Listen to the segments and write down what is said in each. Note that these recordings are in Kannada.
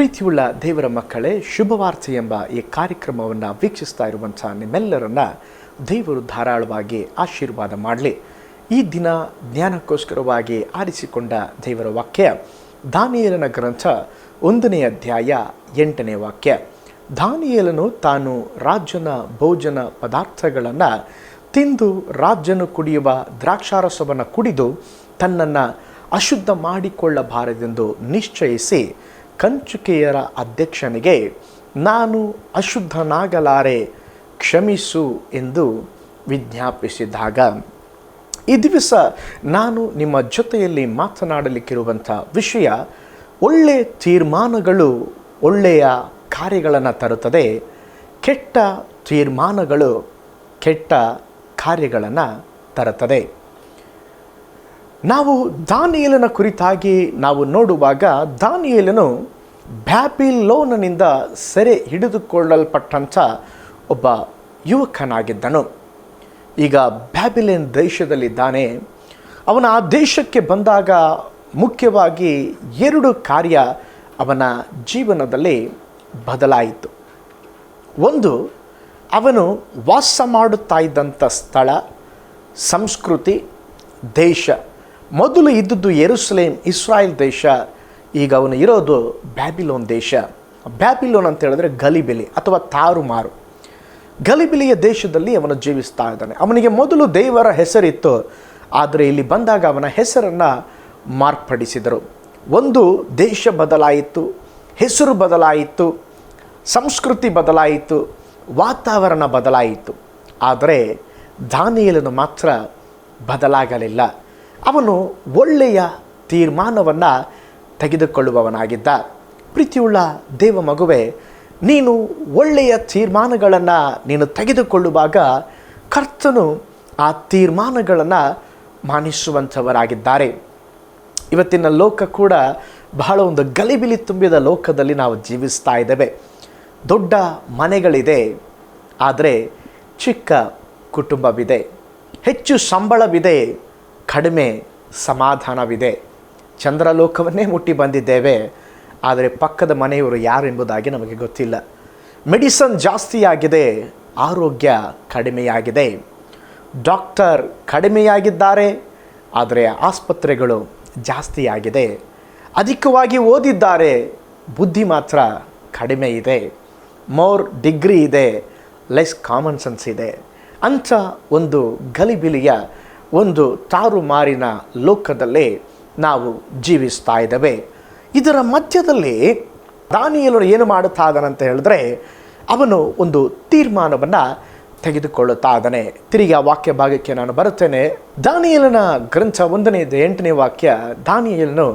ಪ್ರೀತಿಯುಳ್ಳ ದೇವರ ಮಕ್ಕಳೇ, ಶುಭವಾರ್ತೆ ಎಂಬ ಈ ಕಾರ್ಯಕ್ರಮವನ್ನು ವೀಕ್ಷಿಸ್ತಾ ಇರುವಂಥ ನಿಮ್ಮೆಲ್ಲರನ್ನ ದೇವರು ಧಾರಾಳವಾಗಿ ಆಶೀರ್ವಾದ ಮಾಡಲಿ. ಈ ದಿನ ಜ್ಞಾನಕ್ಕೋಸ್ಕರವಾಗಿ ಆರಿಸಿಕೊಂಡ ದೇವರ ವಾಕ್ಯ ದಾನಿಯೇಲನ ಗ್ರಂಥ 1ನೇ ಅಧ್ಯಾಯ 8ನೇ ವಾಕ್ಯ. ದಾನಿಯೇಲನು ತಾನು ರಾಜನ ಭೋಜನ ಪದಾರ್ಥಗಳನ್ನು ತಿಂದು ರಾಜನು ಕುಡಿಯುವ ದ್ರಾಕ್ಷಾರಸವನ್ನು ಕುಡಿದು ತನ್ನನ್ನು ಅಶುದ್ಧ ಮಾಡಿಕೊಳ್ಳಬಾರದೆಂದು ನಿಶ್ಚಯಿಸಿ ಕಂಚುಕಿಯರ ಅಧ್ಯಕ್ಷನಿಗೆ ನಾನು ಅಶುದ್ಧನಾಗಲಾರೆ, ಕ್ಷಮಿಸು ಎಂದು ವಿಜ್ಞಾಪಿಸಿದಾಗ, ಈ ದಿವಸ ನಾನು ನಿಮ್ಮ ಜೊತೆಯಲ್ಲಿ ಮಾತನಾಡಲಿಕ್ಕಿರುವಂಥ ವಿಷಯ ಒಳ್ಳೆಯ ತೀರ್ಮಾನಗಳು ಒಳ್ಳೆಯ ಕಾರ್ಯಗಳನ್ನು ತರುತ್ತದೆ, ಕೆಟ್ಟ ತೀರ್ಮಾನಗಳು ಕೆಟ್ಟ ಕಾರ್ಯಗಳನ್ನು ತರುತ್ತದೆ. ನಾವು ದಾನಿಯೇಲನ ಕುರಿತಾಗಿ ನಾವು ನೋಡುವಾಗ ದಾನಿಯೇಲನು ಬ್ಯಾಬಿಲೋನಿನಿಂದ ಸೆರೆ ಹಿಡಿದುಕೊಳ್ಳಲ್ಪಟ್ಟಂಥ ಒಬ್ಬ ಯುವಕನಾಗಿದ್ದನು. ಈಗ ಬ್ಯಾಬಿಲೋನ್ ದೇಶದಲ್ಲಿದ್ದಾನೆ. ಅವನ ಆ ದೇಶಕ್ಕೆ ಬಂದಾಗ ಮುಖ್ಯವಾಗಿ 2 ಕಾರ್ಯ ಅವನ ಜೀವನದಲ್ಲಿ ಬದಲಾಯಿತು. ಒಂದು, ಅವನು ವಾಸ ಮಾಡುತ್ತಾ ಇದ್ದಂಥ ಸ್ಥಳ, ಸಂಸ್ಕೃತಿ, ದೇಶ. ಮೊದಲು ಇದ್ದದ್ದು ಯೆರೂಸಲೇಮ್, ಇಸ್ರಾಯೇಲ್ ದೇಶ. ಈಗ ಅವನು ಇರೋದು ಬ್ಯಾಬಿಲೋನ್ ದೇಶ. ಬ್ಯಾಬಿಲೋನ್ ಅಂತ ಹೇಳಿದ್ರೆ ಗಲಿಬಿಲಿ ಅಥವಾ ತಾರುಮಾರು. ಗಲಿಬಿಲಿಯ ದೇಶದಲ್ಲಿ ಅವನು ಜೀವಿಸ್ತಾ ಇದ್ದಾನೆ. ಅವನಿಗೆ ಮೊದಲು ದೇವರ ಹೆಸರಿತ್ತು, ಆದರೆ ಇಲ್ಲಿ ಬಂದಾಗ ಅವನ ಹೆಸರನ್ನು ಮಾರ್ಪಡಿಸಿದರು. ಒಂದು, ದೇಶ ಬದಲಾಯಿತು, ಹೆಸರು ಬದಲಾಯಿತು, ಸಂಸ್ಕೃತಿ ಬದಲಾಯಿತು, ವಾತಾವರಣ ಬದಲಾಯಿತು. ಆದರೆ ದಾನಿಯೇಲನು ಮಾತ್ರ ಬದಲಾಗಲಿಲ್ಲ. ಅವನು ಒಳ್ಳೆಯ ತೀರ್ಮಾನವನ್ನು ತೆಗೆದುಕೊಳ್ಳುವವನಾಗಿದ್ದ. ಪ್ರೀತಿಯುಳ್ಳ ದೇವ ಮಗುವೆ, ನೀನು ಒಳ್ಳೆಯ ತೀರ್ಮಾನಗಳನ್ನು ನೀನು ತೆಗೆದುಕೊಳ್ಳುವಾಗ ಕರ್ತನು ಆ ತೀರ್ಮಾನಗಳನ್ನು ಮಾನಿಸುವಂಥವರಾಗಿದ್ದಾರೆ. ಇವತ್ತಿನ ಲೋಕ ಕೂಡ ಬಹಳ ಒಂದು ಗಲಿಬಿಲಿ ತುಂಬಿದ ಲೋಕದಲ್ಲಿ ನಾವು ಜೀವಿಸ್ತಾ ಇದ್ದೇವೆ. ದೊಡ್ಡ ಮನೆಗಳಿದೆ, ಆದರೆ ಚಿಕ್ಕ ಕುಟುಂಬವಿದೆ. ಹೆಚ್ಚು ಸಂಬಳವಿದೆ, ಕಡಿಮೆ ಸಮಾಧಾನವಿದೆ. ಚಂದ್ರಲೋಕವನ್ನೇ ಮುಟ್ಟಿ ಬಂದಿದ್ದೇವೆ, ಆದರೆ ಪಕ್ಕದ ಮನೆಯವರು ಯಾರೆಂಬುದಾಗಿ ನಮಗೆ ಗೊತ್ತಿಲ್ಲ. ಮೆಡಿಸನ್ ಜಾಸ್ತಿಯಾಗಿದೆ, ಆರೋಗ್ಯ ಕಡಿಮೆಯಾಗಿದೆ. ಡಾಕ್ಟರ್ ಕಡಿಮೆಯಾಗಿದ್ದಾರೆ, ಆದರೆ ಆಸ್ಪತ್ರೆಗಳು ಜಾಸ್ತಿಯಾಗಿದೆ. ಅಧಿಕವಾಗಿ ಓದಿದ್ದಾರೆ, ಬುದ್ಧಿ ಮಾತ್ರ ಕಡಿಮೆ ಇದೆ. ಮೋರ್ ಡಿಗ್ರಿ ಇದೆ, ಲೆಸ್ ಕಾಮನ್ ಸೆನ್ಸ್ ಇದೆ. ಅಂಥ ಒಂದು ಗಲಿಬಿಲಿಯ ಒಂದು ತಾರುಮಾರಿನ ಲೋಕದಲ್ಲಿ ನಾವು ಜೀವಿಸ್ತಾ ಇದ್ದೇವೆ. ಇದರ ಮಧ್ಯದಲ್ಲಿ ದಾನಿಯೇಲನು ಏನು ಮಾಡುತ್ತಾ ಇದ್ದಾನಂತ ಹೇಳಿದ್ರೆ, ಅವನು ಒಂದು ತೀರ್ಮಾನವನ್ನು ತೆಗೆದುಕೊಳ್ಳುತ್ತಾ ಇದ್ದಾನೆ. ತಿರುಗಿ ಆ ವಾಕ್ಯ ಭಾಗಕ್ಕೆ ನಾನು ಬರುತ್ತೇನೆ. ದಾನಿಯೇಲನ ಗ್ರಂಥ 1ನೇ 8ನೇ ವಾಕ್ಯ. ದಾನಿಯೇಲನು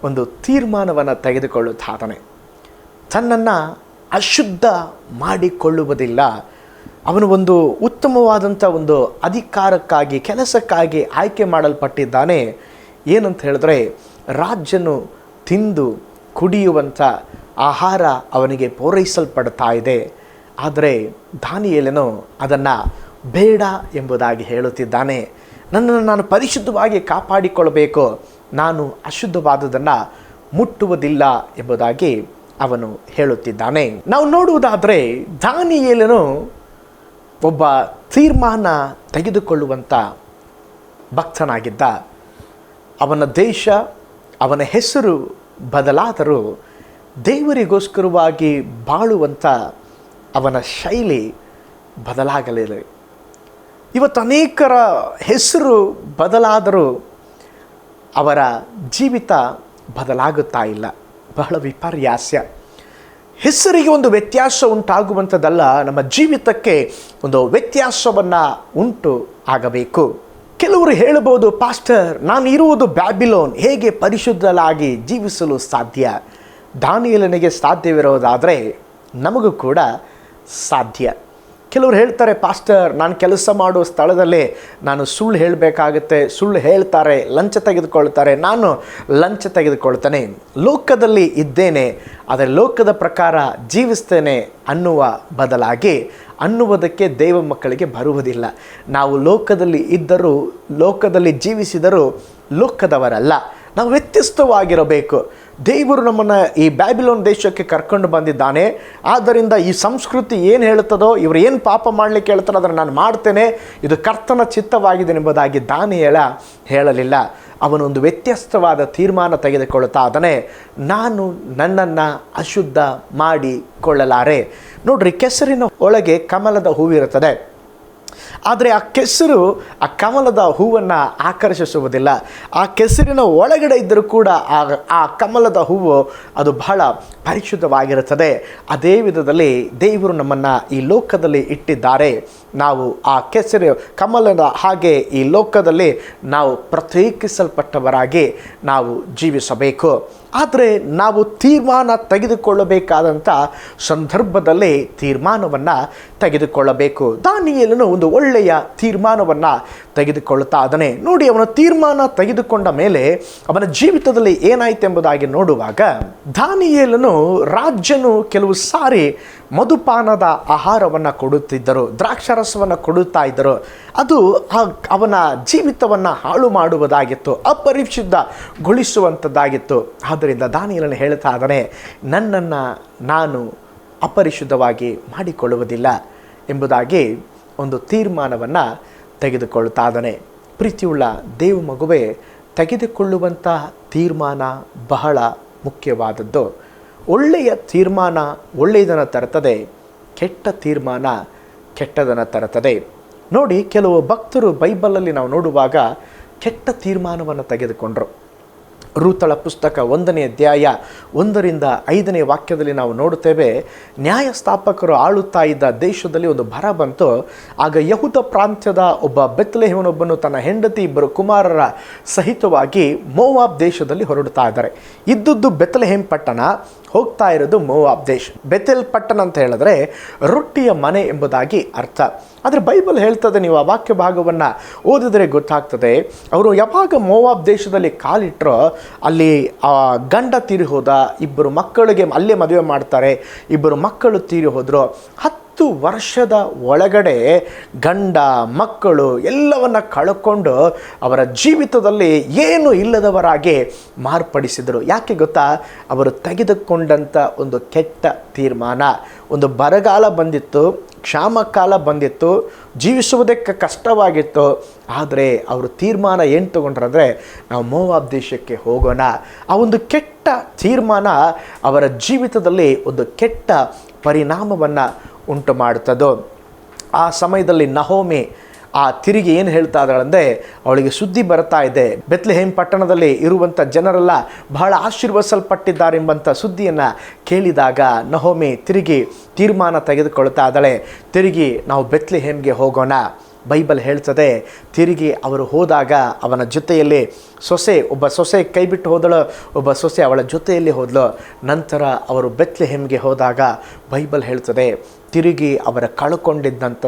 ಒಂದು ತೀರ್ಮಾನವನ್ನು ತೆಗೆದುಕೊಳ್ಳುತ್ತಾ ಇದ್ದಾನೆ. ತನ್ನನ್ನು ಅಶುದ್ಧ ಮಾಡಿಕೊಳ್ಳುವುದಿಲ್ಲ. ಅವನು ಒಂದು ಉತ್ತಮವಾದಂಥ ಒಂದು ಅಧಿಕಾರಕ್ಕಾಗಿ, ಕೆಲಸಕ್ಕಾಗಿ ಆಯ್ಕೆ ಮಾಡಲ್ಪಟ್ಟಿದ್ದಾನೆ. ಏನಂತ ಹೇಳಿದ್ರೆ, ರಾಜನು ತಿಂದು ಕುಡಿಯುವಂಥ ಆಹಾರ ಅವನಿಗೆ ಪೂರೈಸಲ್ಪಡ್ತಾ ಇದೆ. ಆದರೆ ದಾನಿಯೇಲನು ಅದನ್ನು ಬೇಡ ಎಂಬುದಾಗಿ ಹೇಳುತ್ತಿದ್ದಾನೆ. ನನ್ನನ್ನು ನಾನು ಪರಿಶುದ್ಧವಾಗಿ ಕಾಪಾಡಿಕೊಳ್ಳಬೇಕು, ನಾನು ಅಶುದ್ಧವಾದದನ್ನು ಮುಟ್ಟುವುದಿಲ್ಲ ಎಂಬುದಾಗಿ ಅವನು ಹೇಳುತ್ತಿದ್ದಾನೆ. ನಾವು ನೋಡುವುದಾದರೆ ದಾನಿಯೇಲನು ಒಬ್ಬ ತೀರ್ಮಾನ ತೆಗೆದುಕೊಳ್ಳುವಂಥ ಭಕ್ತನಾಗಿದ್ದ. ಅವನ ದೇಶ, ಅವನ ಹೆಸರು ಬದಲಾದರೂ ದೇವರಿಗೋಸ್ಕರವಾಗಿ ಬಾಳುವಂಥ ಅವನ ಶೈಲಿ ಬದಲಾಗಲಿಲ್ಲ. ಇವತ್ತು ಅನೇಕರ ಹೆಸರು ಬದಲಾದರೂ ಅವರ ಜೀವಿತ ಬದಲಾಗುತ್ತಾ ಇಲ್ಲ. ಬಹಳ ವಿಪರ್ಯಾಸ. ಹೆಸರಿಗೆ ಒಂದು ವ್ಯತ್ಯಾಸ ಉಂಟಾಗುವಂಥದ್ದಲ್ಲ, ನಮ್ಮ ಜೀವಿತಕ್ಕೆ ಒಂದು ವ್ಯತ್ಯಾಸವನ್ನು ಉಂಟು ಆಗಬೇಕು. ಕೆಲವರು ಹೇಳಬಹುದು, ಪಾಸ್ಟರ್, ನಾನು ಇರುವುದು ಬ್ಯಾಬಿಲೋನ್, ಹೇಗೆ ಪರಿಶುದ್ಧಲಾಗಿ ಜೀವಿಸಲು ಸಾಧ್ಯ? ದಾನಿಯೇಲನಿಗೆ ಸಾಧ್ಯವಿರೋದಾದರೆ ನಮಗೂ ಕೂಡ ಸಾಧ್ಯ. ಕೆಲವರು ಹೇಳ್ತಾರೆ, ಪಾಸ್ಟರ್, ನಾನು ಕೆಲಸ ಮಾಡುವ ಸ್ಥಳದಲ್ಲೇ ನಾನು ಸುಳ್ಳು ಹೇಳಬೇಕಾಗುತ್ತೆ, ಸುಳ್ಳು ಹೇಳ್ತಾರೆ, ಲಂಚ ತೆಗೆದುಕೊಳ್ತಾರೆ, ನಾನು ಲಂಚ ತೆಗೆದುಕೊಳ್ತೇನೆ, ಲೋಕದಲ್ಲಿ ಇದ್ದೇನೆ, ಆದರೆ ಲೋಕದ ಪ್ರಕಾರ ಜೀವಿಸ್ತೇನೆ ಅನ್ನುವ ಬದಲಾಗಿ ಅನ್ನುವುದಕ್ಕೆ ದೇವ ಮಕ್ಕಳಿಗೆ ಬರುವುದಿಲ್ಲ. ನಾವು ಲೋಕದಲ್ಲಿ ಇದ್ದರೂ, ಲೋಕದಲ್ಲಿ ಜೀವಿಸಿದರೂ ಲೋಕದವರಲ್ಲ. ನಾವು ವ್ಯತ್ಯಸ್ತವಾಗಿರಬೇಕು. ದೇವರು ನಮ್ಮನ್ನು ಈ ಬ್ಯಾಬಿಲೋನ್ ದೇಶಕ್ಕೆ ಕರ್ಕೊಂಡು ಬಂದಿದ್ದಾನೆ. ಆದ್ದರಿಂದ ಈ ಸಂಸ್ಕೃತಿ ಏನು ಹೇಳುತ್ತದೋ, ಇವರು ಏನು ಪಾಪ ಮಾಡಲಿಕ್ಕೆ ಹೇಳ್ತಾರೋ ಅದನ್ನು ನಾನು ಮಾಡ್ತೇನೆ, ಇದು ಕರ್ತನ ಚಿತ್ತವಾಗಿದೆ ಎಂಬುದಾಗಿ ದಾನಿಯೇಲ ಹೇಳಲಿಲ್ಲ. ಅವನೊಂದು ವ್ಯತ್ಯಸ್ತವಾದ ತೀರ್ಮಾನ ತೆಗೆದುಕೊಳ್ಳುತ್ತಾ ಅದನ್ನೇ, ನಾನು ನನ್ನನ್ನು ಅಶುದ್ಧ ಮಾಡಿಕೊಳ್ಳಲಾರೆ. ನೋಡ್ರಿ, ಕೆಸರಿನ ಒಳಗೆ ಕಮಲದ ಹೂವಿರುತ್ತದೆ, ಆದರೆ ಆ ಕೆಸರು ಆ ಕಮಲದ ಹೂವನ್ನು ಆಕರ್ಷಿಸುವುದಿಲ್ಲ. ಆ ಕೆಸರಿನ ಒಳಗಡೆ ಇದ್ದರೂ ಕೂಡ ಆ ಕಮಲದ ಹೂವು ಅದು ಬಹಳ ಪರಿಶುದ್ಧವಾಗಿರುತ್ತದೆ. ಅದೇ ವಿಧದಲ್ಲಿ ದೇವರು ನಮ್ಮನ್ನು ಈ ಲೋಕದಲ್ಲಿ ಇಟ್ಟಿದ್ದಾರೆ. ನಾವು ಆ ಕೆಸರು ಕಮಲದ ಹಾಗೆ ಈ ಲೋಕದಲ್ಲಿ ನಾವು ಪ್ರತ್ಯೇಕಿಸಲ್ಪಟ್ಟವರಾಗಿ ನಾವು ಜೀವಿಸಬೇಕು. ಆದರೆ ನಾವು ತೀರ್ಮಾನ ತೆಗೆದುಕೊಳ್ಳಬೇಕಾದಂಥ ಸಂದರ್ಭದಲ್ಲಿ ತೀರ್ಮಾನವನ್ನು ತೆಗೆದುಕೊಳ್ಳಬೇಕು. ದಾನಿಯೇಲನು ಒಂದು ಒಳ್ಳೆಯ ತೀರ್ಮಾನವನ್ನು ತೆಗೆದುಕೊಳ್ಳುತ್ತಾ ಅದನ್ನೇ ನೋಡಿ. ಅವನ ತೀರ್ಮಾನ ತೆಗೆದುಕೊಂಡ ಮೇಲೆ ಅವನ ಜೀವಿತದಲ್ಲಿ ಏನಾಯಿತು ಎಂಬುದಾಗಿ ನೋಡುವಾಗ, ದಾನಿಯೇಲನು ರಾಜನು ಕೆಲವು ಸಾರಿ ಮಧುಪಾನದ ಆಹಾರವನ್ನು ಕೊಡುತ್ತಿದ್ದರು, ದ್ರಾಕ್ಷಾರಸವನ್ನು ಕೊಡುತ್ತಾ ಇದ್ದರು. ಅದು ಅವನ ಜೀವಿತವನ್ನು ಹಾಳು ಮಾಡುವುದಾಗಿತ್ತು, ಅಪರಿಶುದ್ಧಗೊಳಿಸುವಂಥದ್ದಾಗಿತ್ತು. ಆದ್ದರಿಂದ ದಾನಿಯೇಲನು ಹೇಳ್ತಾ ಇದ್ದಾನೆ, ನನ್ನನ್ನು ನಾನು ಅಪರಿಶುದ್ಧವಾಗಿ ಮಾಡಿಕೊಳ್ಳುವುದಿಲ್ಲ ಎಂಬುದಾಗಿ ಒಂದು ತೀರ್ಮಾನವನ್ನು ತೆಗೆದುಕೊಳ್ಳುತ್ತಾ ಇದ್ದಾನೆ. ಪ್ರೀತಿಯುಳ್ಳ ದೇವ ಮಗುವೇ, ತೆಗೆದುಕೊಳ್ಳುವಂಥ ತೀರ್ಮಾನ ಬಹಳ ಮುಖ್ಯವಾದದ್ದು. ಒಳ್ಳೆಯ ತೀರ್ಮಾನ ಒಳ್ಳೆಯದನ್ನು ತರುತ್ತದೆ, ಕೆಟ್ಟ ತೀರ್ಮಾನ ಕೆಟ್ಟದನ್ನು ತರುತ್ತದೆ. ನೋಡಿ, ಕೆಲವು ಭಕ್ತರು ಬೈಬಲಲ್ಲಿ ನಾವು ನೋಡುವಾಗ ಕೆಟ್ಟ ತೀರ್ಮಾನವನ್ನು ತೆಗೆದುಕೊಂಡರು. ರೂತಳ ಪುಸ್ತಕ 1ನೇ ಅಧ್ಯಾಯ 1ರಿಂದ 5ನೇ ವಾಕ್ಯದಲ್ಲಿ ನಾವು ನೋಡುತ್ತೇವೆ, ನ್ಯಾಯಸ್ಥಾಪಕರು ಆಳುತ್ತಾ ಇದ್ದ ದೇಶದಲ್ಲಿ ಒಂದು ಬರ ಬಂತು. ಆಗ ಯಹೂದ ಪ್ರಾಂತ್ಯದ ಒಬ್ಬ ಬೆತ್ಲೆಹೇಮನೊಬ್ಬನು ತನ್ನ ಹೆಂಡತಿ ಇಬ್ಬರು ಕುಮಾರರ ಸಹಿತವಾಗಿ ಮೋವಾಬ್ ದೇಶದಲ್ಲಿ ಹೊರಡುತ್ತಾ ಇದ್ದಾರೆ. ಇದ್ದದ್ದು ಬೆತ್ಲೆಹೇಮ್ ಪಟ್ಟಣ, ಹೋಗ್ತಾ ಇರೋದು ಮೋವಾಬ್ ದೇಶ. ಬೆತೆಲ್ ಪಟ್ಟಣ ಅಂತ ಹೇಳಿದ್ರೆ ರೊಟ್ಟಿಯ ಮನೆ ಎಂಬುದಾಗಿ ಅರ್ಥ. ಆದರೆ ಬೈಬಲ್ ಹೇಳ್ತದೆ, ನೀವು ಆ ವಾಕ್ಯ ಭಾಗವನ್ನು ಓದಿದರೆ ಗೊತ್ತಾಗ್ತದೆ, ಅವರು ಯಾವಾಗ ಮೋವಾಬ್ ದೇಶದಲ್ಲಿ ಕಾಲಿಟ್ಟರೋ ಅಲ್ಲಿ ಗಂಡ ತೀರಿ ಹೋದ, ಇಬ್ಬರು ಮಕ್ಕಳಿಗೆ ಅಲ್ಲೇ ಮದುವೆ ಮಾಡ್ತಾರೆ, ಇಬ್ಬರು ಮಕ್ಕಳು ತೀರಿ ಹೋದರು. 10 ವರ್ಷದ ಒಳಗಡೆ ಗಂಡ ಮಕ್ಕಳು ಎಲ್ಲವನ್ನ ಕಳ್ಕೊಂಡು ಅವರ ಜೀವಿತದಲ್ಲಿ ಏನು ಇಲ್ಲದವರಾಗಿ ಮಾರ್ಪಡಿಸಿದರು. ಯಾಕೆ ಗೊತ್ತಾ? ಅವರು ತೆಗೆದುಕೊಂಡಂಥ ಒಂದು ಕೆಟ್ಟ ತೀರ್ಮಾನ. ಒಂದು ಬರಗಾಲ ಬಂದಿತ್ತು, ಕ್ಷಾಮಕಾಲ ಬಂದಿತ್ತು, ಜೀವಿಸುವುದಕ್ಕೆ ಕಷ್ಟವಾಗಿತ್ತು. ಆದರೆ ಅವರು ತೀರ್ಮಾನ ಏನು ತಗೊಂಡ್ರಂದರೆ, ನಾವು ಮೋವಾಬ್ ದೇಶಕ್ಕೆ ಹೋಗೋಣ. ಆ ಒಂದು ಕೆಟ್ಟ ತೀರ್ಮಾನ ಅವರ ಜೀವಿತದಲ್ಲಿ ಒಂದು ಕೆಟ್ಟ ಪರಿಣಾಮವನ್ನು ಉಂಟು ಮಾಡುತ್ತದೋ. ಆ ಸಮಯದಲ್ಲಿ ನಹೋಮಿ ತಿರುಗಿ ಏನು ಹೇಳ್ತಾ ಇದ್ದಾಳಂದರೆ, ಅವಳಿಗೆ ಸುದ್ದಿ ಬರ್ತಾ ಇದೆ, ಬೆತ್ಲೆಹೇಮ್ ಪಟ್ಟಣದಲ್ಲಿ ಇರುವಂಥ ಜನರೆಲ್ಲ ಬಹಳ ಆಶೀರ್ವದಿಸಲ್ಪಟ್ಟಿದ್ದಾರೆ ಎಂಬಂಥ ಸುದ್ದಿಯನ್ನು ಕೇಳಿದಾಗ ನಹೋಮಿ ತಿರುಗಿ ತೀರ್ಮಾನ ತೆಗೆದುಕೊಳ್ತಾ ಇದ್ದಾಳೆ, ತಿರುಗಿ ನಾವು ಬೆತ್ಲೆಹೇಮ್ಗೆ ಹೋಗೋಣ. ಬೈಬಲ್ ಹೇಳ್ತದೆ, ತಿರುಗಿ ಅವರು ಹೋದಾಗ ಅವನ ಜೊತೆಯಲ್ಲಿ ಒಬ್ಬ ಸೊಸೆ ಕೈ ಬಿಟ್ಟು ಹೋದಳು, ಒಬ್ಬ ಸೊಸೆ ಅವಳ ಜೊತೆಯಲ್ಲಿ ಹೋದಳು. ನಂತರ ಅವರು ಬೆತ್ಲೆಹೇಮ್ಗೆ ಹೋದಾಗ ಬೈಬಲ್ ಹೇಳ್ತದೆ, ತಿರುಗಿ ಅವರ ಕಳ್ಕೊಂಡಿದ್ದಂಥ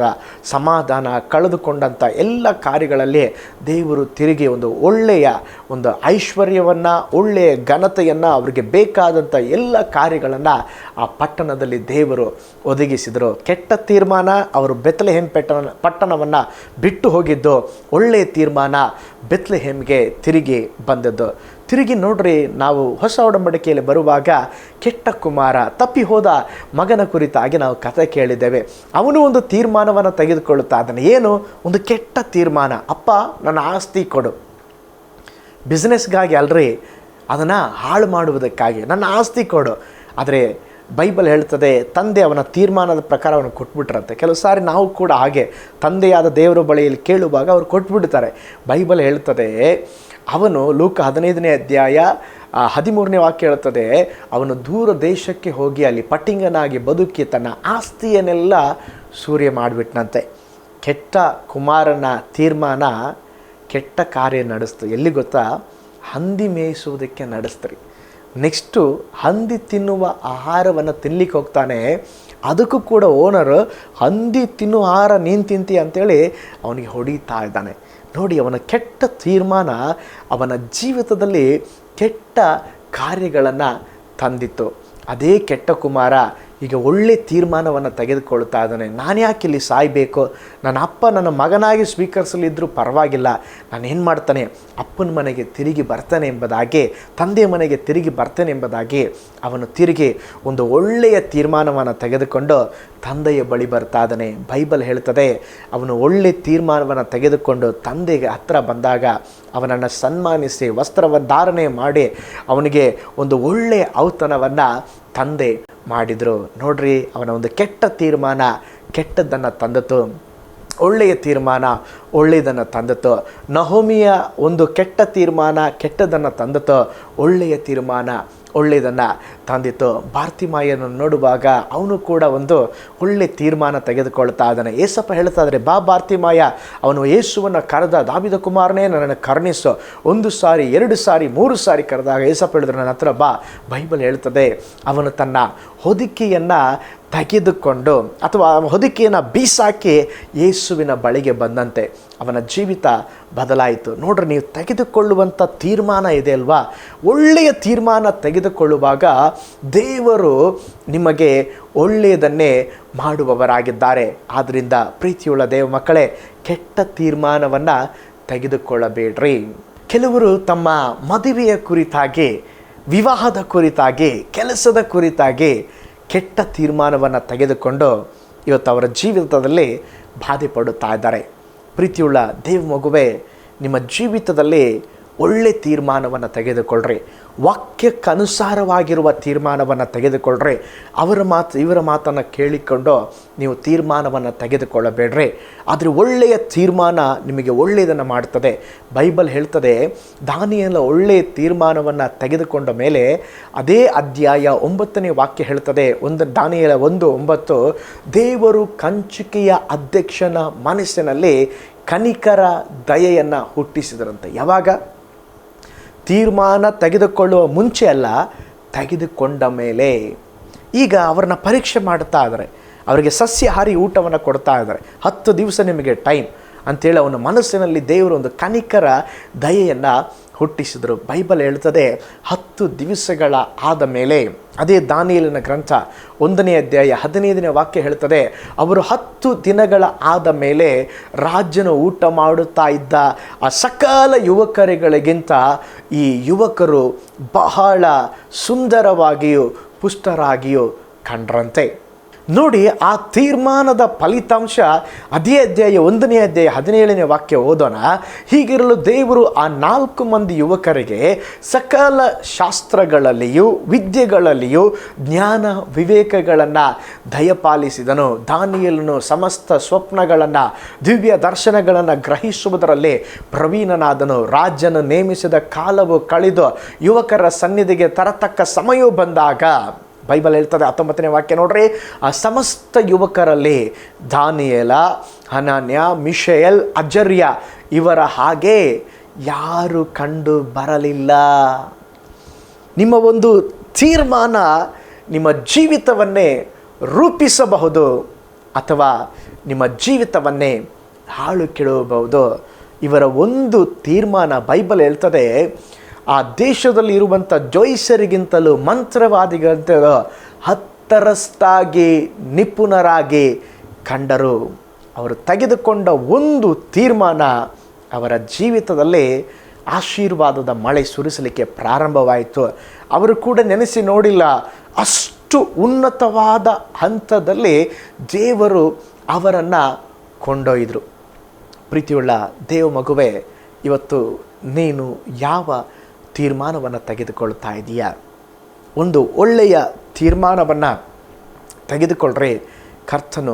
ಸಮಾಧಾನ, ಕಳೆದುಕೊಂಡಂಥ ಎಲ್ಲ ಕಾರ್ಯಗಳಲ್ಲಿ ದೇವರು ತಿರುಗಿ ಒಂದು ಒಳ್ಳೆಯ ಒಂದು ಐಶ್ವರ್ಯವನ್ನು, ಒಳ್ಳೆಯ ಘನತೆಯನ್ನು, ಅವರಿಗೆ ಬೇಕಾದಂಥ ಎಲ್ಲ ಕಾರ್ಯಗಳನ್ನು ಆ ಪಟ್ಟಣದಲ್ಲಿ ದೇವರು ಒದಗಿಸಿದರು. ಕೆಟ್ಟ ತೀರ್ಮಾನ, ಅವರು ಬೆತ್ಲೆಹೇಮ್ ಪಟ್ಟಣವನ್ನು ಬಿಟ್ಟು ಹೋಗಿದ್ದು, ಒಳ್ಳೆಯ ತೀರ್ಮಾನ ಬೆತ್ಲೆಹೇಮ್ಗೆ ತಿರುಗಿ ಬಂದದ್ದು. ತಿರುಗಿ ನೋಡ್ರಿ, ನಾವು ಹೊಸ ಒಡಂಬಡಿಕೆಯಲ್ಲಿ ಬರುವಾಗ ಕೆಟ್ಟ ಕುಮಾರ, ತಪ್ಪಿ ಹೋದ ಮಗನ ಕುರಿತಾಗಿ ನಾವು ಕಥೆ ಕೇಳಿದ್ದೇವೆ. ಅವನು ಒಂದು ತೀರ್ಮಾನವನ್ನು ತೆಗೆದುಕೊಳ್ಳುತ್ತಾ ಅದನ್ನು, ಏನು ಒಂದು ಕೆಟ್ಟ ತೀರ್ಮಾನ, ಅಪ್ಪ ನನ್ನ ಆಸ್ತಿ ಕೊಡು. ಬಿಸ್ನೆಸ್ಗಾಗಿ ಅಲ್ರಿ, ಅದನ್ನು ಹಾಳು ಮಾಡುವುದಕ್ಕಾಗಿ ನನ್ನ ಆಸ್ತಿ ಕೊಡು. ಆದರೆ ಬೈಬಲ್ ಹೇಳ್ತದೆ, ತಂದೆ ಅವನ ತೀರ್ಮಾನದ ಪ್ರಕಾರ ಅವನು ಕೊಟ್ಬಿಟ್ರಂತೆ. ಕೆಲವು ಸಾರಿ ನಾವು ಕೂಡ ಹಾಗೆ ತಂದೆಯಾದ ದೇವರ ಬಳಿಯಲ್ಲಿ ಕೇಳುವಾಗ ಅವರು ಕೊಟ್ಬಿಡ್ತಾರೆ. ಬೈಬಲ್ ಹೇಳ್ತದೆ, ಅವನು ಲೂಕ 15ನೇ ಅಧ್ಯಾಯ 13ನೇ ವಾಕ್ಯ ಹೇಳ್ತದೆ, ಅವನು ದೂರ ದೇಶಕ್ಕೆ ಹೋಗಿ ಅಲ್ಲಿ ಪಟ್ಟಿಂಗನಾಗಿ ಬದುಕಿ ತನ್ನ ಆಸ್ತಿಯನ್ನೆಲ್ಲ ಸೂರ್ಯ ಮಾಡಿಬಿಟ್ನಂತೆ. ಕೆಟ್ಟ ಕುಮಾರನ ತೀರ್ಮಾನ ಕೆಟ್ಟ ಕಾರ್ಯ ನಡೆಸ್ತು. ಎಲ್ಲಿ ಗೊತ್ತಾ? ಹಂದಿ ಮೇಯಿಸುವುದಕ್ಕೆ ನಡೆಸ್ತ್ರಿ. ನೆಕ್ಸ್ಟು ಹಂದಿ ತಿನ್ನುವ ಆಹಾರವನ್ನು ತಿನ್ಲಿಕ್ಕೆ ಹೋಗ್ತಾನೆ. ಅದಕ್ಕೂ ಕೂಡ ಓನರು ಹಂದಿ ತಿನ್ನುವ ಆಹಾರ ನೀನು ತಿಂತಿ ಅಂತೇಳಿ ಅವನಿಗೆ ಹೊಡಿತಾ ಇದ್ದಾನೆ. ನೋಡಿ, ಅವನ ಕೆಟ್ಟ ತೀರ್ಮಾನ ಅವನ ಜೀವಿತದಲ್ಲಿ ಕೆಟ್ಟ ಕಾರ್ಯಗಳನ್ನು ತಂದಿತ್ತು. ಅದೇ ಕೆಟ್ಟ ಕುಮಾರ ಈಗ ಒಳ್ಳೆ ತೀರ್ಮಾನವನ್ನು ತೆಗೆದುಕೊಳ್ತಾ ಇದ್ದಾನೆ. ನಾನು ಯಾಕೆ ಇಲ್ಲಿ ಸಾಯಬೇಕು, ನನ್ನ ಅಪ್ಪ ನನ್ನ ಮಗನಾಗಿ ಸ್ವೀಕರಿಸಲಿದ್ದರೂ ಪರವಾಗಿಲ್ಲ, ನಾನು ಏನು ಮಾಡ್ತಾನೆ, ಅಪ್ಪನ ಮನೆಗೆ ತಿರುಗಿ ಬರ್ತಾನೆ ಎಂಬುದಾಗಿ, ತಂದೆಯ ಮನೆಗೆ ತಿರುಗಿ ಬರ್ತೇನೆ ಎಂಬುದಾಗಿ ಅವನು ತಿರುಗಿ ಒಂದು ಒಳ್ಳೆಯ ತೀರ್ಮಾನವನ್ನು ತೆಗೆದುಕೊಂಡು ತಂದೆಯ ಬಳಿ ಬರ್ತಾ ಇದ್ದಾನೆ. ಬೈಬಲ್ ಹೇಳ್ತದೆ, ಅವನು ಒಳ್ಳೆ ತೀರ್ಮಾನವನ್ನು ತೆಗೆದುಕೊಂಡು ತಂದೆಗೆ ಹತ್ತಿರ ಬಂದಾಗ ಅವನನ್ನು ಸನ್ಮಾನಿಸಿ ವಸ್ತ್ರವನ್ನು ಧಾರಣೆ ಮಾಡಿ ಅವನಿಗೆ ಒಂದು ಒಳ್ಳೆಯ ಔತಣವನ್ನು ತಂದೆ ಮಾಡಿದರು. ನೋಡ್ರಿ, ಅವನ ಒಂದು ಕೆಟ್ಟ ತೀರ್ಮಾನ ಕೆಟ್ಟದ್ದನ್ನು ತಂದಿತು, ಒಳ್ಳೆಯ ತೀರ್ಮಾನ ಒಳ್ಳೆಯದನ್ನು ತಂದಿತು. ನಹೋಮಿಯ ಒಂದು ಕೆಟ್ಟ ತೀರ್ಮಾನ ಕೆಟ್ಟದ್ದನ್ನು ತಂದಿತು, ಒಳ್ಳೆಯ ತೀರ್ಮಾನ ಒಳ್ಳೆಯದನ್ನು ತಂದಿತ್ತು. ಬಾರ್ತಿಮಾಯನ ನೋಡುವಾಗ ಅವನು ಕೂಡ ಒಂದು ಒಳ್ಳೆಯ ತೀರ್ಮಾನ ತೆಗೆದುಕೊಳ್ತಾ ಇದ್ದಾನೆ. ಏಸಪ್ಪ ಹೇಳ್ತಾ ಇದ್ದಾರೆ, ಬಾ ಬಾರ್ತಿಮಾಯ, ಅವನು ಯೇಸುವನ್ನು ಕರೆದ, ದಾವಿದ ಕುಮಾರನೇ ನನ್ನನ್ನು ಕರುಣಿಸು. 1 ಸಾರಿ 2 ಸಾರಿ 3 ಸಾರಿ ಕರೆದಾಗ ಏಸಪ್ಪ ಹೇಳಿದ್ರು, ನನ್ನ ಹತ್ರ ಬಾ. ಬೈಬಲ್ ಹೇಳ್ತದೆ, ಅವನು ತನ್ನ ಹೊದಿಕೆಯನ್ನು ತೆಗೆದುಕೊಂಡು ಅಥವಾ ಹೊದಿಕೆಯನ್ನು ಬೀಸಾಕಿ ಯೇಸುವಿನ ಬಳಿಗೆ ಬಂದಂತೆ ಅವನ ಜೀವಿತ ಬದಲಾಯಿತು. ನೋಡ್ರಿ, ನೀವು ತೆಗೆದುಕೊಳ್ಳುವಂಥ ತೀರ್ಮಾನ ಇದೆ ಅಲ್ವಾ, ಒಳ್ಳೆಯ ತೀರ್ಮಾನ ತೆಗೆದುಕೊಳ್ಳುವಾಗ ದೇವರು ನಿಮಗೆ ಒಳ್ಳೆಯದನ್ನೇ ಮಾಡುವವರಾಗಿದ್ದಾರೆ. ಆದ್ದರಿಂದ ಪ್ರೀತಿಯುಳ್ಳ ದೇವ ಮಕ್ಕಳೇ, ಕೆಟ್ಟ ತೀರ್ಮಾನವನ್ನು ತೆಗೆದುಕೊಳ್ಳಬೇಡ್ರಿ. ಕೆಲವರು ತಮ್ಮ ಮದುವೆಯ ಕುರಿತಾಗಿ, ವಿವಾಹದ ಕುರಿತಾಗಿ, ಕೆಲಸದ ಕುರಿತಾಗಿ ಕೆಟ್ಟ ತೀರ್ಮಾನವನ್ನು ತೆಗೆದುಕೊಂಡು ಇವತ್ತು ಅವರ ಜೀವಿತದಲ್ಲಿ ಬಾಧೆ ಪಡುತ್ತಾ ಇದ್ದಾರೆ. ಪ್ರೀತಿಯುಳ್ಳ ದೇವ ಮಗುವೇ, ನಿಮ್ಮ ಜೀವಿತದಲ್ಲಿ ಒಳ್ಳೆ ತೀರ್ಮಾನವನ್ನು ತೆಗೆದುಕೊಳ್ಳ್ರಿ. ವಾಕ್ಯಕ್ಕನುಸಾರವಾಗಿರುವ ತೀರ್ಮಾನವನ್ನು ತೆಗೆದುಕೊಳ್ಳ್ರಿ. ಇವರ ಮಾತನ್ನು ಕೇಳಿಕೊಂಡು ನೀವು ತೀರ್ಮಾನವನ್ನು ತೆಗೆದುಕೊಳ್ಳಬೇಡ್ರಿ. ಆದರೆ ಒಳ್ಳೆಯ ತೀರ್ಮಾನ ನಿಮಗೆ ಒಳ್ಳೆಯದನ್ನು ಮಾಡ್ತದೆ. ಬೈಬಲ್ ಹೇಳ್ತದೆ, ದಾನಿಯೇಲ ಒಳ್ಳೆಯ ತೀರ್ಮಾನವನ್ನು ತೆಗೆದುಕೊಂಡ ಮೇಲೆ ಅದೇ ಅಧ್ಯಾಯ 9ನೇ ವಾಕ್ಯ ಹೇಳ್ತದೆ, ದಾನಿಯೇಲ 1:9, ದೇವರು ಕಂಚುಕಿಯ ಅಧ್ಯಕ್ಷನ ಮನಸ್ಸಿನಲ್ಲಿ ಕನಿಕರ ದಯೆಯನ್ನು ಹುಟ್ಟಿಸಿದರಂತೆ. ಯಾವಾಗ? ತೀರ್ಮಾನ ತೆಗೆದುಕೊಳ್ಳುವ ಮುಂಚೆ ಅಲ್ಲ, ತೆಗೆದುಕೊಂಡ ಮೇಲೆ. ಈಗ ಅವ್ರನ್ನ ಪರೀಕ್ಷೆ ಮಾಡ್ತಾ ಇದ್ದಾರೆ, ಅವರಿಗೆ ಸಸ್ಯಾಹಾರಿ ಊಟವನ್ನು ಕೊಡ್ತಾ ಇದ್ದಾರೆ. 10 ದಿವಸ ನಿಮಗೆ ಟೈಮ್ ಅಂಥೇಳಿ ಅವನ ಮನಸ್ಸಿನಲ್ಲಿ ದೇವರು ಒಂದು ಕನಿಕರ ದಯೆಯನ್ನು ಹುಟ್ಟಿಸಿದರು. ಬೈಬಲ್ ಹೇಳ್ತದೆ, 10 ದಿವಸಗಳ ಆದ ಮೇಲೆ, ಅದೇ ದಾನಿಯೇಲನ ಗ್ರಂಥ 1ನೇ ಅಧ್ಯಾಯ 15ನೇ ವಾಕ್ಯ ಹೇಳ್ತದೆ, ಅವರು 10 ದಿನಗಳ ಆದ ಮೇಲೆ ರಾಜನು ಊಟ ಮಾಡುತ್ತಾ ಇದ್ದ ಆ ಸಕಲ ಯುವಕರುಗಳಿಗಿಂತ ಈ ಯುವಕರು ಬಹಳ ಸುಂದರವಾಗಿಯೂ ಪುಷ್ಟರಾಗಿಯೂ ಕಂಡ್ರಂತೆ. ನೋಡಿ, ಆ ತೀರ್ಮಾನದ ಫಲಿತಾಂಶ ಅದೇ ಅಧ್ಯಾಯ 1ನೇ ಅಧ್ಯಾಯ 17ನೇ ವಾಕ್ಯ ಓದೋಣ. ಹೀಗಿರಲು ದೇವರು ಆ 4 ಮಂದಿ ಯುವಕರಿಗೆ ಸಕಲ ಶಾಸ್ತ್ರಗಳಲ್ಲಿಯೂ ವಿದ್ಯೆಗಳಲ್ಲಿಯೂ ಜ್ಞಾನ ವಿವೇಕಗಳನ್ನು ದಯಪಾಲಿಸಿದನು. ದಾನಿಯೇಲನು ಸಮಸ್ತ ಸ್ವಪ್ನಗಳನ್ನು ದಿವ್ಯ ದರ್ಶನಗಳನ್ನು ಗ್ರಹಿಸುವುದರಲ್ಲಿ ಪ್ರವೀಣನಾದನು. ರಾಜನು ನೇಮಿಸಿದ ಕಾಲವು ಕಳೆದು ಯುವಕರ ಸನ್ನಿಧಿಗೆ ತರತಕ್ಕ ಸಮಯವು ಬಂದಾಗ, ಬೈಬಲ್ ಹೇಳ್ತದೆ 19ನೇ ವಾಕ್ಯ ನೋಡ್ರಿ, ಆ ಸಮಸ್ತ ಯುವಕರಲ್ಲಿ ದಾನಿಯೇಲ, ಹನನ್ಯ, ಮಿಶಾಯೇಲ್, ಅಜರ್ಯ ಇವರ ಹಾಗೆ ಯಾರು ಕಂಡು ಬರಲಿಲ್ಲ. ನಿಮ್ಮ ಒಂದು ತೀರ್ಮಾನ ನಿಮ್ಮ ಜೀವಿತವನ್ನೇ ರೂಪಿಸಬಹುದು ಅಥವಾ ನಿಮ್ಮ ಜೀವಿತವನ್ನೇ ಹಾಳು ಕೆಡವಬಹುದು. ಇವರ ಒಂದು ತೀರ್ಮಾನ, ಬೈಬಲ್ ಹೇಳ್ತದೆ, ಆ ದೇಶದಲ್ಲಿ ಇರುವಂಥ ಜೋಯಿಸರಿಗಿಂತಲೂ ಮಂತ್ರವಾದಿಗಿಂತಲೂ 10ರಷ್ಟಾಗಿ ನಿಪುಣರಾಗಿ ಕಂಡರು. ಅವರು ತೆಗೆದುಕೊಂಡ ಒಂದು ತೀರ್ಮಾನ ಅವರ ಜೀವಿತದಲ್ಲಿ ಆಶೀರ್ವಾದದ ಮಳೆ ಸುರಿಸಲಿಕ್ಕೆ ಪ್ರಾರಂಭವಾಯಿತು. ಅವರು ಕೂಡ ನೆನೆಸಿ ನೋಡಿಲ್ಲ, ಅಷ್ಟು ಉನ್ನತವಾದ ಹಂತದಲ್ಲಿ ದೇವರು ಅವರನ್ನು ಕೊಂಡೊಯ್ದರು. ಪ್ರೀತಿಯುಳ್ಳ ದೇವ ಮಗುವೇ, ಇವತ್ತು ನೀನು ಯಾವ ತೀರ್ಮಾನವನ್ನು ತೆಗೆದುಕೊಳ್ತಾ ಇದೆಯಾ? ಒಂದು ಒಳ್ಳೆಯ ತೀರ್ಮಾನವನ್ನು ತೆಗೆದುಕೊಳ್ಳ್ರಿ. ಕರ್ತನು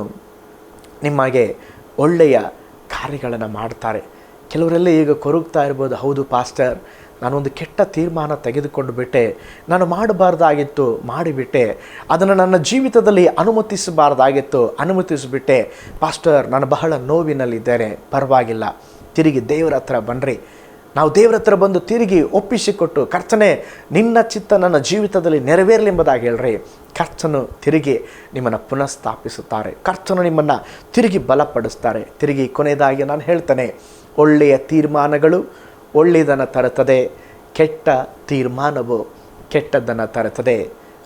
ನಿಮಗೆ ಒಳ್ಳೆಯ ಕಾರ್ಯಗಳನ್ನು ಮಾಡ್ತಾರೆ. ಕೆಲವರೆಲ್ಲ ಈಗ ಕೊರಗ್ತಾ ಇರ್ಬೋದು, ಹೌದು ಪಾಸ್ಟರ್, ನಾನೊಂದು ಕೆಟ್ಟ ತೀರ್ಮಾನ ತೆಗೆದುಕೊಂಡು ಬಿಟ್ಟೆ, ನಾನು ಮಾಡಬಾರ್ದಾಗಿತ್ತು, ಮಾಡಿಬಿಟ್ಟೆ, ಅದನ್ನು ನನ್ನ ಜೀವಿತದಲ್ಲಿ ಅನುಮತಿಸಿಬಿಟ್ಟೆ ಪಾಸ್ಟರ್, ನಾನು ಬಹಳ ನೋವಿನಲ್ಲಿದ್ದೇನೆ. ಪರವಾಗಿಲ್ಲ, ತಿರುಗಿ ದೇವರ ಹತ್ರ ಬನ್ನಿರಿ. ನಾವು ದೇವರ ಹತ್ರ ಬಂದು ತಿರುಗಿ ಒಪ್ಪಿಸಿಕೊಟ್ಟು, ಕರ್ತನೇ ನಿನ್ನ ಚಿತ್ತ ನನ್ನ ಜೀವಿತದಲ್ಲಿ ನೆರವೇರಲಿ ಎಂಬುದಾಗಿ ಹೇಳ್ರಿ. ಕರ್ತನು ತಿರುಗಿ ನಿಮ್ಮನ್ನು ಪುನಃಸ್ಥಾಪಿಸುತ್ತಾರೆ. ಕರ್ತನು ನಿಮ್ಮನ್ನು ತಿರುಗಿ ಬಲಪಡಿಸ್ತಾರೆ. ತಿರುಗಿ ಕೊನೆಯದಾಗಿ ನಾನು ಹೇಳ್ತೇನೆ, ಒಳ್ಳೆಯ ತೀರ್ಮಾನಗಳು ಒಳ್ಳೆಯದನ್ನು ತರುತ್ತದೆ, ಕೆಟ್ಟ ತೀರ್ಮಾನವು ಕೆಟ್ಟದ್ದನ್ನು ತರುತ್ತದೆ.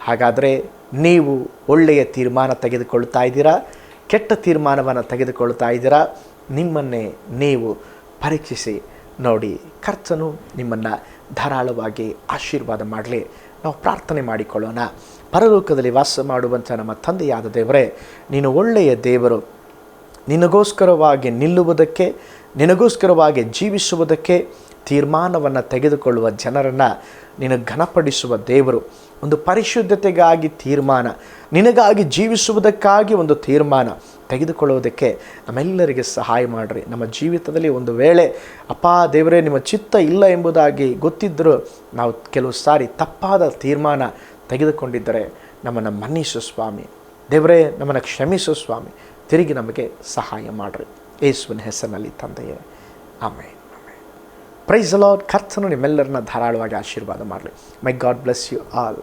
ಹಾಗಾದರೆ ನೀವು ಒಳ್ಳೆಯ ತೀರ್ಮಾನ ತೆಗೆದುಕೊಳ್ತಾ ಇದ್ದೀರಾ, ಕೆಟ್ಟ ತೀರ್ಮಾನವನ್ನು ತೆಗೆದುಕೊಳ್ತಾ ಇದ್ದೀರಾ? ನಿಮ್ಮನ್ನೇ ನೀವು ಪರೀಕ್ಷಿಸಿ ನೋಡಿ. ಕರ್ತನು ನಿಮ್ಮನ್ನು ಧಾರಾಳವಾಗಿ ಆಶೀರ್ವಾದ ಮಾಡಲಿ. ನಾವು ಪ್ರಾರ್ಥನೆ ಮಾಡಿಕೊಳ್ಳೋಣ. ಪರಲೋಕದಲ್ಲಿ ವಾಸ ಮಾಡುವಂಥ ನಮ್ಮ ತಂದೆಯಾದ ದೇವರೇ, ನೀನು ಒಳ್ಳೆಯ ದೇವರು. ನಿನಗೋಸ್ಕರವಾಗಿ ನಿಲ್ಲುವುದಕ್ಕೆ, ನಿನಗೋಸ್ಕರವಾಗಿ ಜೀವಿಸುವುದಕ್ಕೆ ತೀರ್ಮಾನವನ್ನು ತೆಗೆದುಕೊಳ್ಳುವ ಜನರನ್ನು ನೀನು ಘನಪಡಿಸುವ ದೇವರು. ಒಂದು ಪರಿಶುದ್ಧತೆಗಾಗಿ ತೀರ್ಮಾನ, ನಿನಗಾಗಿ ಜೀವಿಸುವುದಕ್ಕಾಗಿ ಒಂದು ತೀರ್ಮಾನ ತೆಗೆದುಕೊಳ್ಳುವುದಕ್ಕೆ ನಮ್ಮೆಲ್ಲರಿಗೆ ಸಹಾಯ ಮಾಡಿರಿ. ನಮ್ಮ ಜೀವಿತದಲ್ಲಿ ಒಂದು ವೇಳೆ ಅಪ್ಪ ದೇವರೇ ನಿಮ್ಮ ಚಿತ್ತ ಇಲ್ಲ ಎಂಬುದಾಗಿ ಗೊತ್ತಿದ್ದರೂ ನಾವು ಕೆಲವು ಸಾರಿ ತಪ್ಪಾದ ತೀರ್ಮಾನ ತೆಗೆದುಕೊಂಡಿದ್ದರೆ ನಮ್ಮನ್ನು ಮನ್ನಿಸು ಸ್ವಾಮಿ. ದೇವರೇ, ನಮ್ಮನ್ನು ಕ್ಷಮಿಸು ಸ್ವಾಮಿ. ತಿರುಗಿ ನಮಗೆ ಸಹಾಯ ಮಾಡಿರಿ. ಯೇಸುವಿನ ಹೆಸರಿನಲ್ಲಿ ತಂದೆಯೇ, ಆಮೇನ್. Price the lord. ಕರ್ತನು ನಿಮ್ಮೆಲ್ಲರನ್ನ ಧಾರಾಳವಾಗಿ ಆಶೀರ್ವಾದ ಮಾಡಲಿ. ಮೈ ಗಾಡ್ ಬ್ಲೆಸ್ ಯು ಆಲ್.